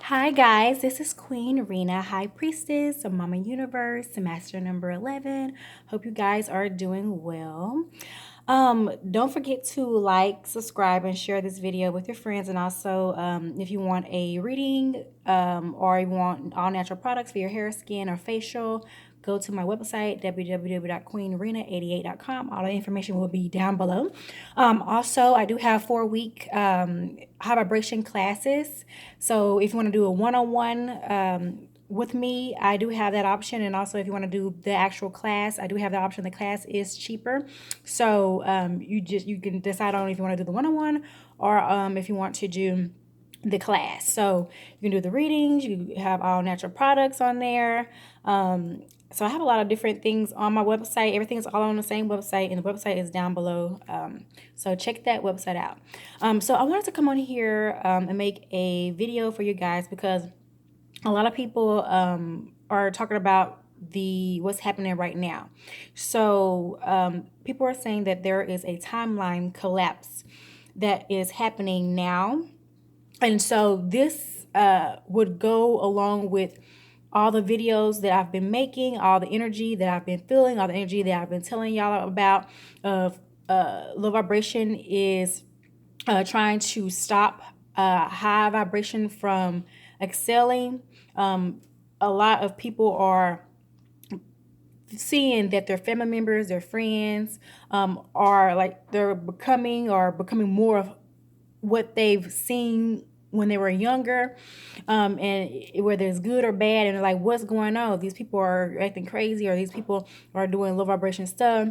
Hi guys, this is Queen Rena, High Priestess of Mama Universe, semester number 11. Hope you guys are doing well. Don't forget to like, subscribe, and share this video with your friends. And also, if you want a reading or you want all natural products for your hair, skin, or facial, go to my website, www.queenrena88.com. All the information will be down below. Also, I do have 4-week high vibration classes. So if you want to do a one-on-one with me, I do have that option. And also, if you want to do the actual class, I do have that option. The class is cheaper. So you can decide on if you want to do the one-on-one or if you want to do the class. So you can do the readings. You have all natural products on there. So I have a lot of different things on my website. Everything's all on the same website, and the website is down below. So check that website out. So I wanted to come on here and make a video for you guys because a lot of people are talking about what's happening right now. So people are saying that there is a timeline collapse that is happening now. And so this would go along with all the videos that I've been making, all the energy that I've been feeling, all the energy that I've been telling y'all about. Low vibration is trying to stop high vibration from excelling. A lot of people are seeing that their family members, their friends are like they're becoming more of what they've seen when they were younger, and whether it's good or bad, and like, what's going on? These people are acting crazy, or these people are doing low vibration stuff.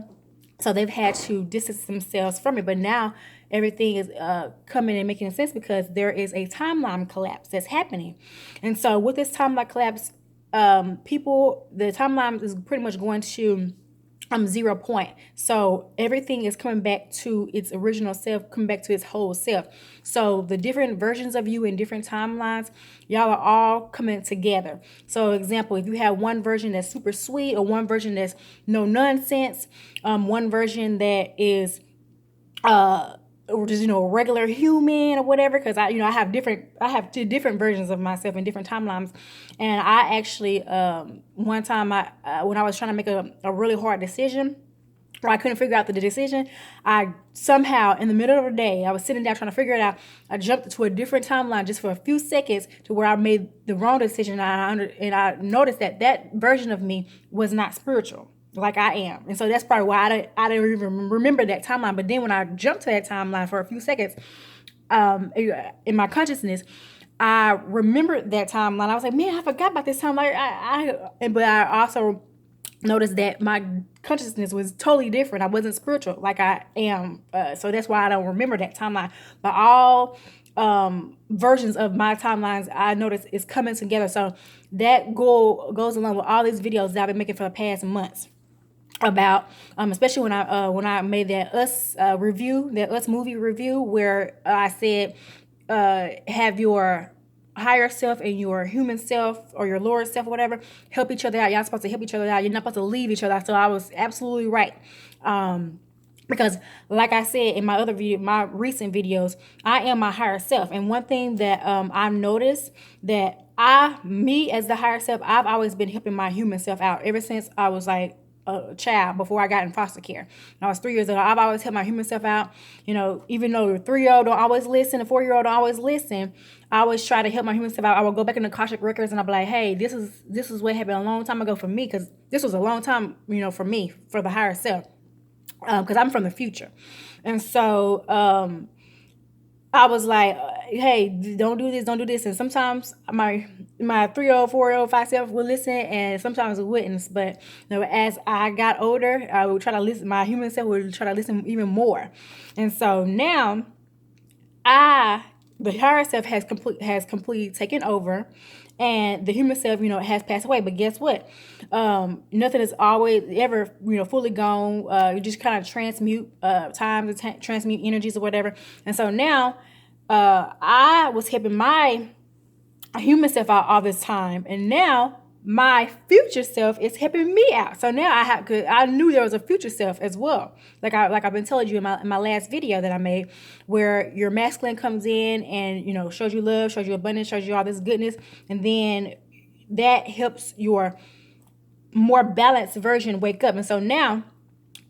So they've had to distance themselves from it. But now everything is coming and making sense because there is a timeline collapse that's happening. And so with this timeline collapse, the timeline is pretty much going to 0 point. So everything is coming back to its original self, coming back to its whole self. So the different versions of you in different timelines, y'all are all coming together. So example, if you have one version that's super sweet, or one version that's no nonsense, one version that is or just, a regular human or whatever, because I have two different versions of myself in different timelines. And I actually one time when I was trying to make a really hard decision, or I couldn't figure out the decision, I somehow in the middle of the day, I was sitting down trying to figure it out, I jumped to a different timeline just for a few seconds to where I made the wrong decision, and I noticed that version of me was not spiritual like I am. And so that's probably why I didn't even remember that timeline. But then when I jumped to that timeline for a few seconds, in my consciousness, I remembered that timeline. I was like, man, I forgot about this timeline. But I also noticed that my consciousness was totally different. I wasn't spiritual like I am. So that's why I don't remember that timeline. But all versions of my timelines, I noticed, is coming together. So that goes along with all these videos that I've been making for the past months about, especially when I made that Us movie review, where I said, have your higher self and your human self, or your lower self, or whatever, help each other out. Y'all supposed to help each other out. You're not supposed to leave each other. So I was absolutely right. Because like I said in my recent videos, I am my higher self. And one thing that I've noticed, that me as the higher self, I've always been helping my human self out ever since I was like a child, before I got in foster care. When I was 3 years old, I've always helped my human self out. Even though the 3-year-old don't always listen, the 4-year-old don't always listen, I always try to help my human self out. I would go back in the Akashic records and I'll be like, hey, this is what happened a long time ago for me, because this was a long time, for me, for the higher self, because I'm from the future. And so I was like, hey, don't do this. And sometimes my 3-year-old, 4-year-old, 5-year-old would listen, and sometimes it wouldn't. But as I got older, I would try to listen. My human self would try to listen even more. And so now I the higher self has completely taken over, and the human self, has passed away. But guess what? Nothing is always ever, fully gone. You just kind of transmute times and transmute energies or whatever. And so now, I was helping my human self out all this time, and now my future self is helping me out. So now I knew there was a future self as well. I've been telling you in my last video that I made, where your masculine comes in and shows you love, shows you abundance, shows you all this goodness, and then that helps your more balanced version wake up. And so now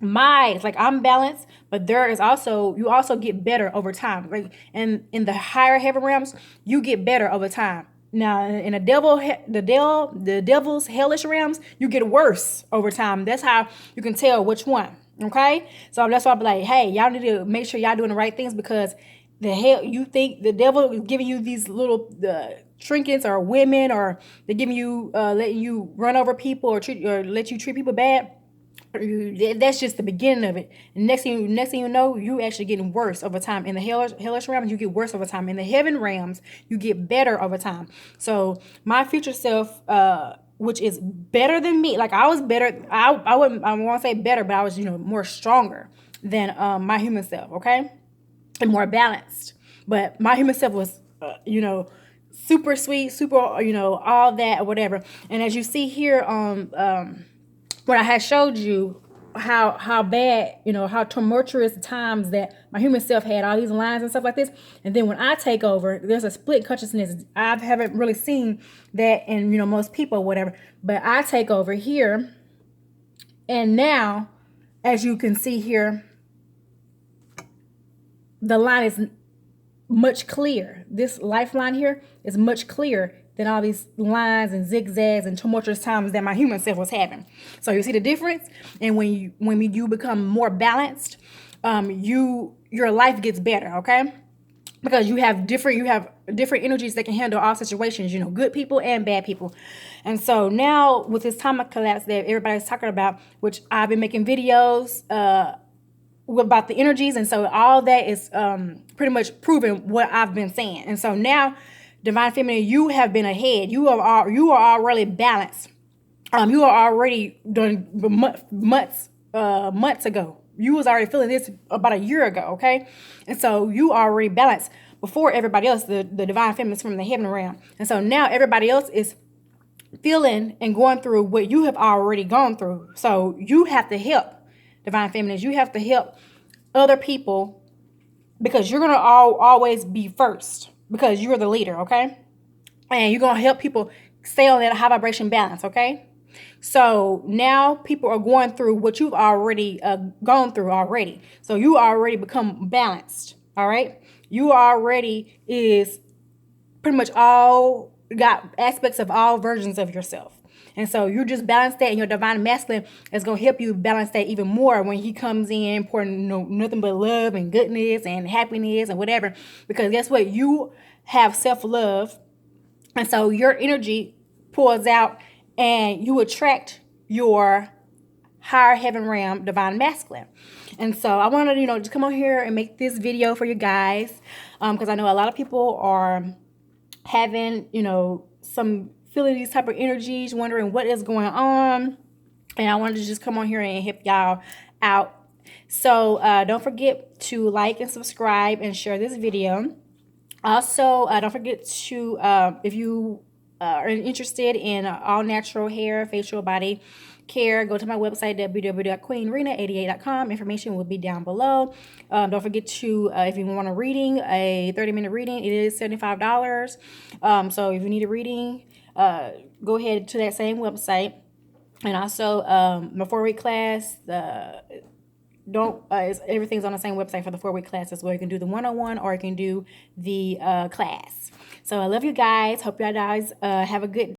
it's like I'm balanced, but there is also, you also get better over time. Like in the higher heaven realms, you get better over time. Now in the devil's hellish realms, you get worse over time. That's how you can tell which one. Okay, so that's why I'm like, hey, y'all need to make sure y'all doing the right things, because the hell, you think the devil is giving you these little trinkets, or women, or they're giving you letting you run over people, or let you treat people bad. That's just the beginning of it. And next thing you know, you actually getting worse over time. In the hellish realms, you get worse over time. In the heaven realms, you get better over time. So my future self, which is better than me, like I was better. I won't say better, but I was more stronger than my human self. Okay, and more balanced. But my human self was super sweet, super all that or whatever. And as you see here when I had showed you how bad, how tumultuous times that my human self had, all these lines and stuff like this. And then when I take over, there's a split consciousness. I haven't really seen that in, most people or whatever. But I take over here. And now, as you can see here, the line is much clearer. This lifeline here is much clearer than all these lines and zigzags and tumultuous times that my human self was having. So you see the difference? And when you become more balanced, your life gets better, okay? Because you have different energies that can handle all situations, good people and bad people. And so now with this time of collapse that everybody's talking about, which I've been making videos about the energies, and so all that is pretty much proving what I've been saying. And so now, Divine Feminine, you have been ahead. You are already balanced. You are already done months ago. You was already feeling this about a year ago, okay? And so you are already balanced before everybody else, the Divine Feminines from the heaven realm. And so now everybody else is feeling and going through what you have already gone through. So you have to help, Divine Feminines. You have to help other people, because you're going to always be first, because you're the leader, okay? And you're going to help people stay on that high vibration balance, okay? So now people are going through what you've already gone through already. So you already become balanced, all right? You already is pretty much all got aspects of all versions of yourself. And so you just balance that, and your divine masculine is going to help you balance that even more when he comes in, pouring nothing but love and goodness and happiness and whatever. Because guess what? You have self-love. And so your energy pours out, and you attract your higher heaven realm divine masculine. And so I wanted to, just come on here and make this video for you guys. Because I know a lot of people are having, some feeling these type of energies, wondering what is going on. And I wanted to just come on here and help y'all out. So don't forget to like and subscribe and share this video. Also, don't forget to, if you are interested in all natural hair, facial, body care, go to my website, www.queenrena88.com. Information will be down below. Don't forget to, if you want a reading, a 30-minute reading, it is $75. So if you need a reading, go ahead to that same website. And also, my 4-week class, everything's on the same website for the 4-week class as well. You can do the 101, or you can do the class. So I love you guys. Hope y'all guys have a good